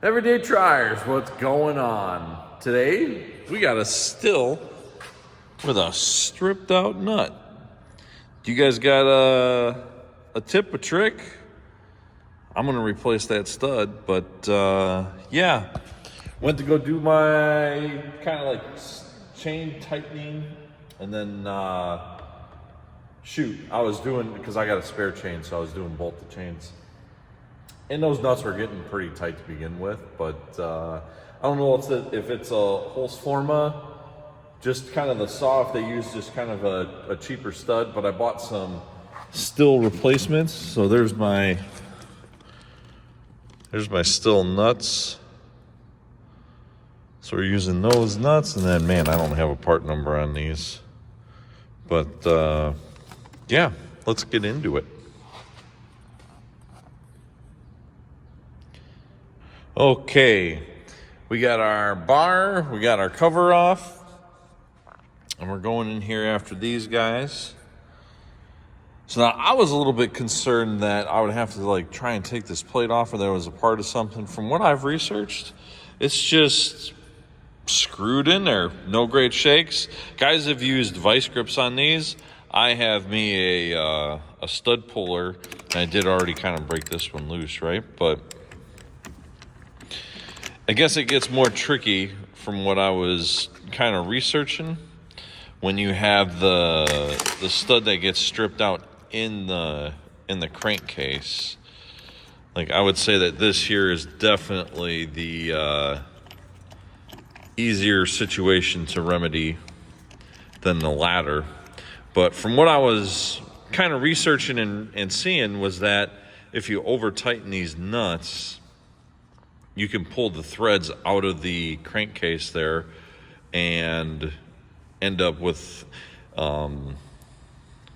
Everyday Triers, what's going on? Today, we got a Stihl with a stripped out nut. Do you guys got a tip, a trick? I'm gonna replace that stud, but yeah. Went to go do my kind of like chain tightening, and then shoot, I was doing, because I got a spare chain, so I was doing both the chains. And those nuts were getting pretty tight to begin with, but I don't know if it's a Holzfforma, just kind of the saw, if they use just kind of a cheaper stud, but I bought some Stihl replacements. So there's my Stihl nuts. So we're using those nuts, and then, man, I don't have a part number on these. But yeah, let's get into it. Okay, we got our bar, we got our cover off, and we're going in here after these guys. So now I was a little bit concerned that I would have to like try and take this plate off, or there was a part of something. From what I've researched, it's just screwed in there, no great shakes. Guys have used vice grips on these. I have me a stud puller, and I did already kind of break this one loose, right? But I guess it gets more tricky from what I was kind of researching when you have the stud that gets stripped out in the crankcase. Like, I would say that this here is definitely the easier situation to remedy than the latter. But from what I was kind of researching and seeing was that if you over tighten these nuts, you can pull the threads out of the crankcase there and end up with, I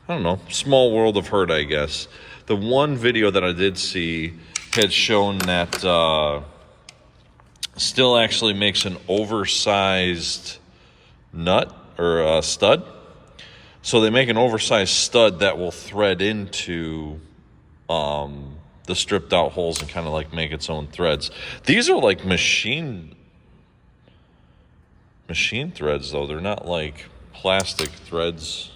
don't know, small world of hurt, I guess. The one video that I did see had shown that Stihl actually makes an oversized nut or stud. So they make an oversized stud that will thread into the stripped out holes and kind of like make its own threads. These are like machine threads though. They're not like plastic threads.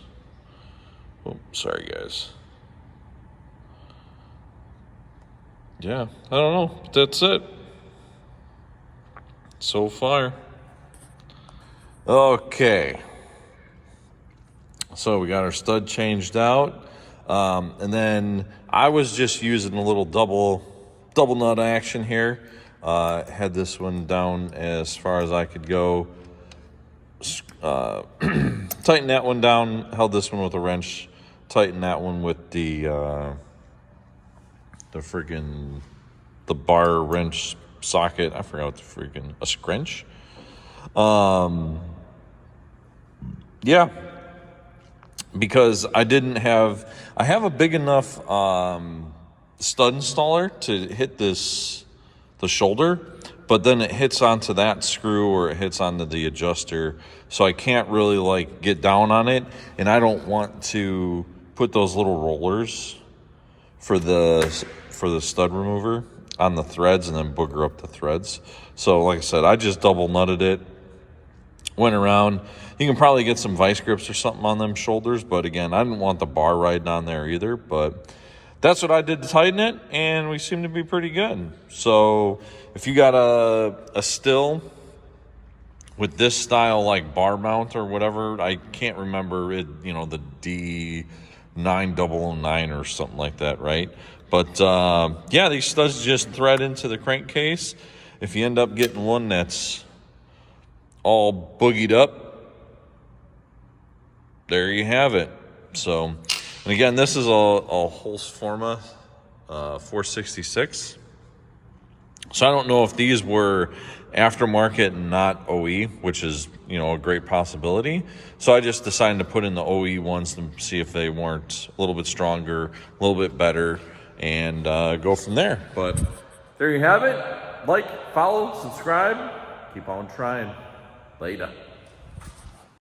Oh, sorry guys. Yeah, I don't know. But that's it. So far. Okay. So we got our stud changed out. And then I was just using a little double nut action here. Had this one down as far as I could go. Tighten that one down, held this one with a wrench, tighten that one with the bar wrench socket. I forgot what a scrunch. Yeah. Because I have a big enough stud installer to hit the shoulder, but then it hits onto that screw or it hits onto the adjuster, so I can't really like get down on it, and I don't want to put those little rollers for the stud remover on the threads and then booger up the threads. So like I said, I just double nutted it, went around. You can probably get some vice grips or something on them shoulders, but again, I didn't want the bar riding on there either. But that's what I did to tighten it, and we seem to be pretty good. So if you got a Stihl with this style like bar mount or whatever, I can't remember it, you know, the D9009 or something like that, right? But yeah, these studs just thread into the crankcase. If you end up getting one that's all boogied up, there you have it. So, and again, this is a Holzfforma 466. So I don't know if these were aftermarket and not OE, which is, you know, a great possibility. So I just decided to put in the OE ones to see if they weren't a little bit stronger, a little bit better, and go from there. But there you have it. Like, follow, subscribe, keep on trying. Later.